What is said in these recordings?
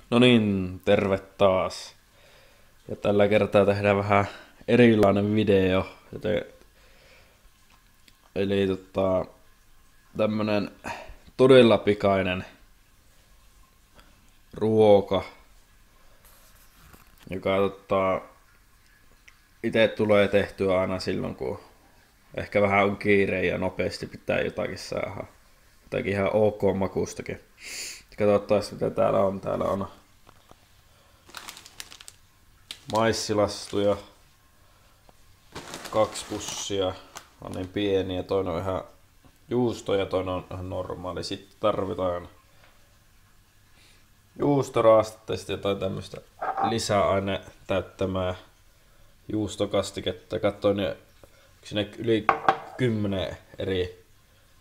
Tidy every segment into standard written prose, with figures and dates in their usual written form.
No niin, terve taas. Ja tällä kertaa tehdään vähän erilainen video. Eli tämmönen todella pikainen ruoka, joka itse tulee tehtyä aina silloin, kun ehkä vähän on kiire ja nopeasti pitää jotakin saada. Jotakin ihan ok makustakin. Katsotaan mitä täällä on. Täällä on maissilastuja, 2 pussia, on niin pieniä, toinen on ihan juusto ja toinen on ihan normaali. Sitten tarvitaan juustoraastetta ja sitten jotain tämmöistä lisäaine täyttämää juustokastiketta. Katsoin sinne yli 10 eri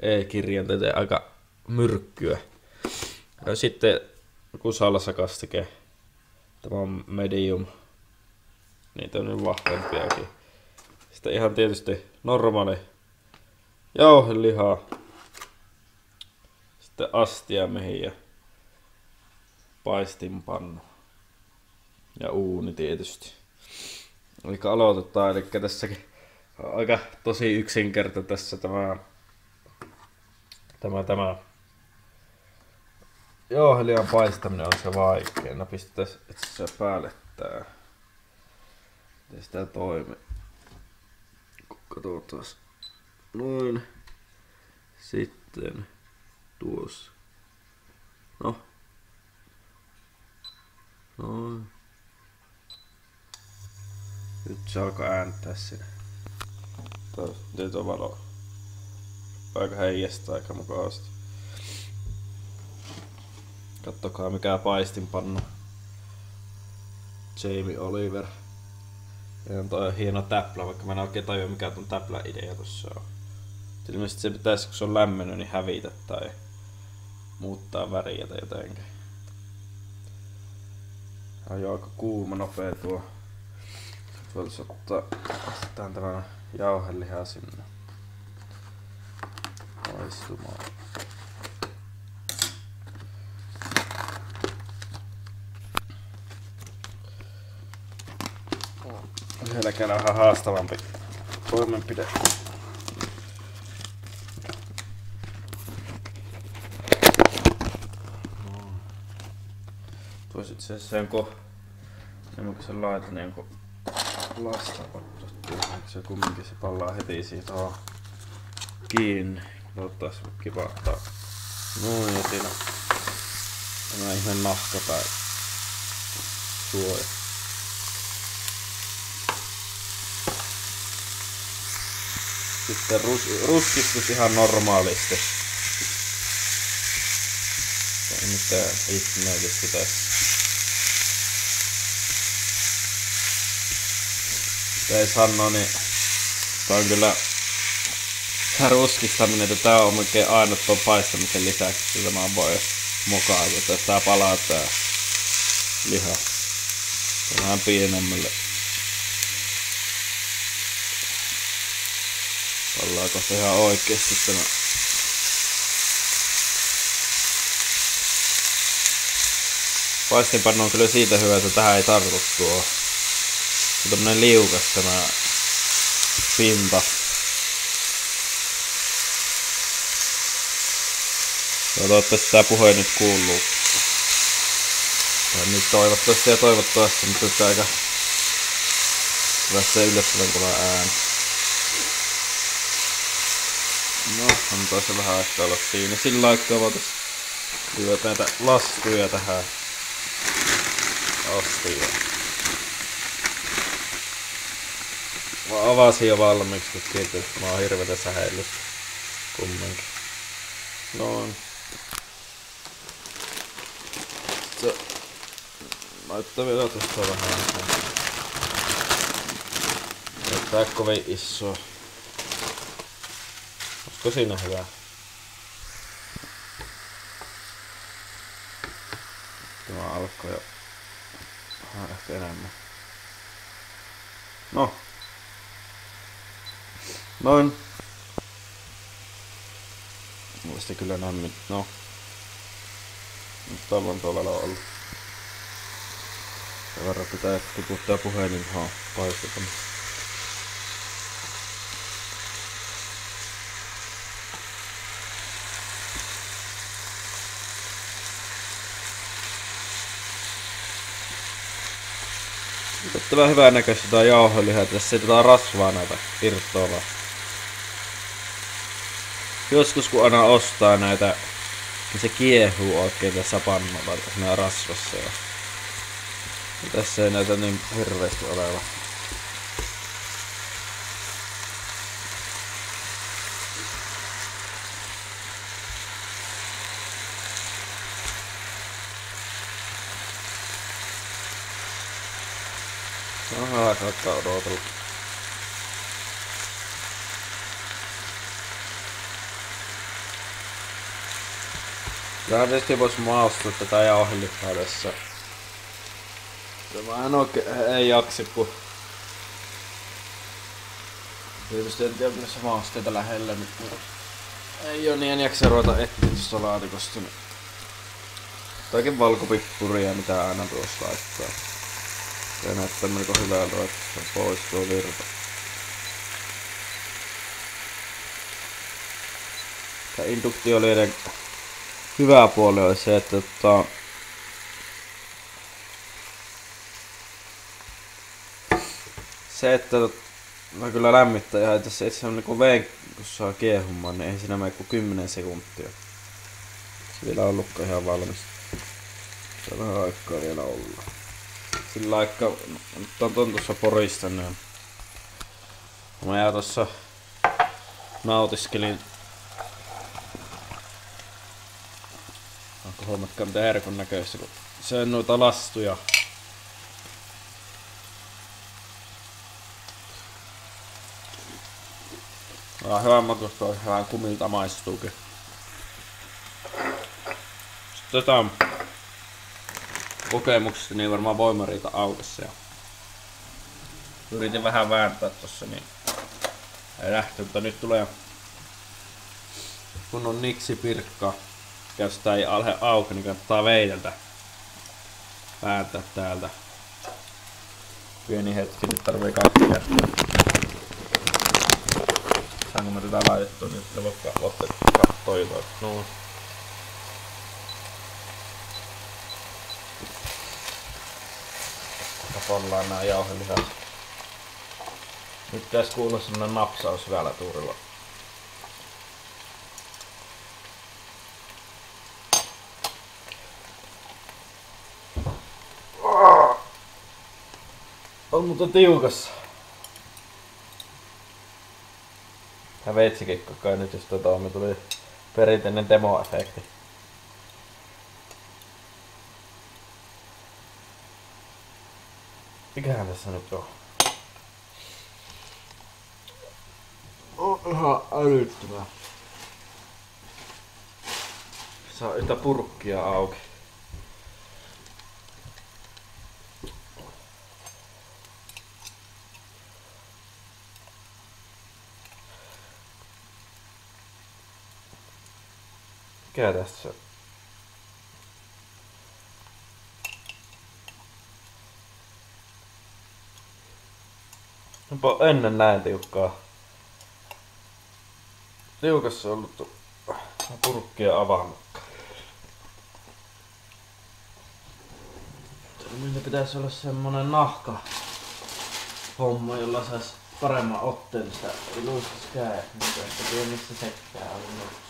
e-kirjainta, aika myrkkyä. Ja sitten joku salsakastike. Tämä on medium. Niitä on vahvempiakin. Sitten ihan tietysti normaali jauhelihaa. Sitten astiamihin ja paistinpannu. Ja uuni tietysti. Eli aloitetaan. Eli tässäkin on aika tosi yksinkertainen tässä tämä jauhelihan paistaminen on se vaikea. No pistetään itse päälle tää. Miten sitä toimii? Katsotaan. Noin. Sitten tuossa. No. Noin. Nyt se alkaa ääntää sinne. Nyt on valo. Aika heijastaa aika mukavasti. Kattokaa mikä paistinpannu. Jamie Oliver. Ja on toi hieno täplä, vaikka mä en oikein tajua mikä ton täplän idea tossa on. Ilmeisesti se pitäisi, kun se on lämmennyt, niin hävitä tai muuttaa väriä tai jotenkin. On aika kuuma, nopea tuo. Voitaisi ottaa tämän jauhelihaa sinne paistumaan. Yhdelläkään on vähän haastavampi toimenpide. Tuossa itse asiassa jonkun sellainen jonkun lastapottu. Se kumminkin se pallaa heti siitä kiinni. Toivottavasti kipahtaa. Noin ja siinä tämä ihme nahka tai suoja. Sitten ruskistus ihan normaalisti. Ei mitään ihmeellistä tässä. Ei sano, niin tää on kyllä tää ruskistaminen, että tää on oikein ainut tuon paistamisen lisäksi. Tämä on voi mukaan, että tää palaa tää liha. Vähän pienemmälle. Pallaako se ihan oikeesti tämä? Paistinpannu on kyllä siitä hyvä, että tähän ei tartu tuo. Se on tämmönen liukas tämä pinta. Ja toivottavasti tää puhe nyt kuuluu. Tai nyt toivottavasti, mutta tää aika hyvässä yllättävän kova ääni. No, antaa se vähän aikaa olla siinä. Sillä aikaa voitais lyödä näitä lastuja tähän astiaan. Mä avasin jo valmiiksi, kun tietysti mä oon hirveetä sähellys kumminkin. Noin. Se laittaa vielä tosta vähän. Tää kovin iso. Olisiko siinä hyvä? Tämä alkoi jo vähän ehkä enemmän. No. Noin. Muista kyllä nämmin. No. Nyt on tuolla ollut. Sen verran pitää tiputtaa puhelin tuohon paistetaan. Otettava hyvän näköistä tää jauhelihaa, tässä ei tätä rasvaa näitä irtoavaa. Joskus kun aina ostaa näitä, niin se kiehuu oikein tässä pannulla siinä rasvassa. Ja tässä ei näitä niin hirveästi oleva. Aha, saattaa odotella. Kyllähän tietysti vois maustaa tätä jauhelihaa tässä. Mä en oikein ei jaksa, kun tietysti en tiedä missä mausteita lähellä, niin ei oo niin jaksa ruveta etsiä tuosta laatikosta. Jotakin valkopippuria mitä aina tuossa laittaa. Se näyttää melko hyvältä, että se poistuu virta. Tää induktioliiden hyvä puoli oli se, että mä kyllä lämmittää ihan tässä itse on niinku veen, kun saa kiehumaan, niin ei siinä mene kuin 10 sekuntia. Se vielä ollutkaan ihan valmis. Se on vähän aikaa vielä olla. Sillä aikaa, nyt on tuossa poristanut. Mä jää tossa nautiskelin. Onko huomatkaan mitä herkun näköistä, kun söin noita lastuja. Hyvän makusta on hyvän kumilta maistuukin. Sitten kokemuksesta niin varmaan voimariita aukessa ja yritin vähän vääntää tossa niin ei lähty, mutta nyt tulee kun on niksipirkka ja sitä ei alhe auki, niin kannattaa veiteltä vääntää täältä. Pieni hetki, nyt tarvii 2 kertaa. Saanko mä tätä laitettua, niin sitten voitte kattoo jotain. No. Pollaan nää jauhelihat. Nyt pitäis kuulla semmonen napsaus hyvällä tuurilla. On mutta tiukassa. Tää veitsikin koko ajan nyt jos me tuli perinteinen demo-efekti. Mikähän tässä nyt on? On ihan älyttömää. Saa yhtä purkkia auki. Mikä tässä on? Onpa ennen näin tiukkaa. Tiukassa on ollut purkkia avaamatta. Meillä pitäisi olla semmonen nahka homma, jolla sais paremman otteen sitä ei luistis kädet, mutta ehkä pienissä sekkää on ollut.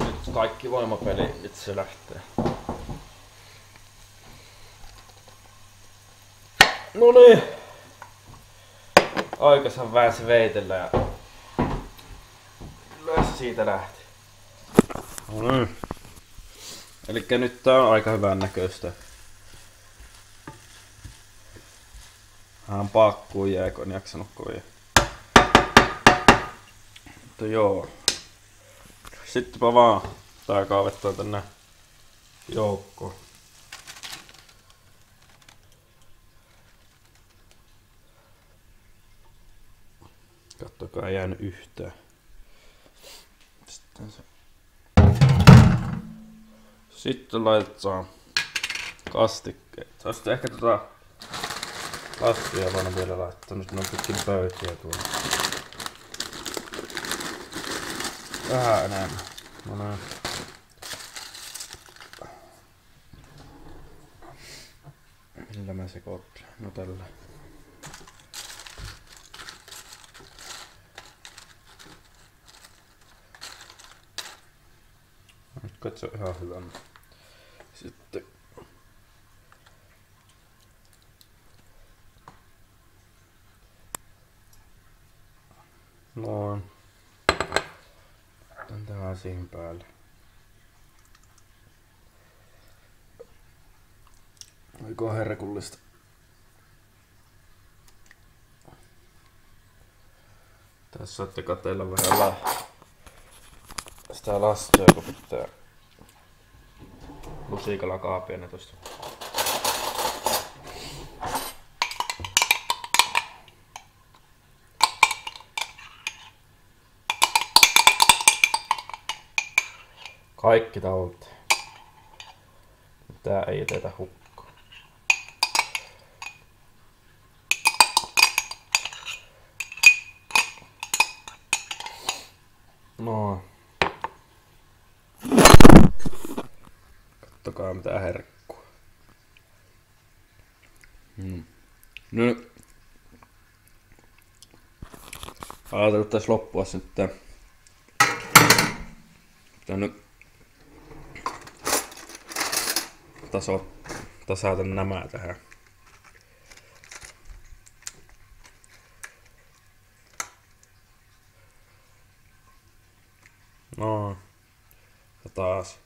Nyt kaikki voimapeli, nyt se lähtee. No niin. Aikasan väänsi veitellä ja kyllä se siitä lähti. No niin. Elikkä nyt tää on aika hyvän näköistä. Vähän pakkuun jäi, kun en jaksanut kovin. Mutta joo. Sittenpä vaan tää kaavettaa tänne joukkoon. Kattokaa, ei jäänyt yhtään. Sitten se Sitten laitetaan kastikkeet. Olisi ehkä kastia voinut vielä laittaa. Nyt ne on pitkin pöytiä tuolla. Vähän enemmän. No näin. Millä mä sekoittelen? No tällä. Nyt se on ihan hyvä. Sitten noin. Otan tähän siihen päälle. Oiko herkullista? Tässä saatte katsella vähän sitä lastia, kun pitää lusikalla kaapia ne tosta. Kaikki talteen. Tää ei jätetä hukkaan. No. Kattokaa mitä herkkua. Nyt ajatellut taas loppua sitten. Nyt tasata nämä tähän. No. Ja taas.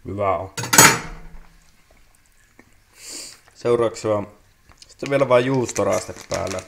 Hyvä on. Seuraavaksi on sitten vielä vain juustoraste päällä.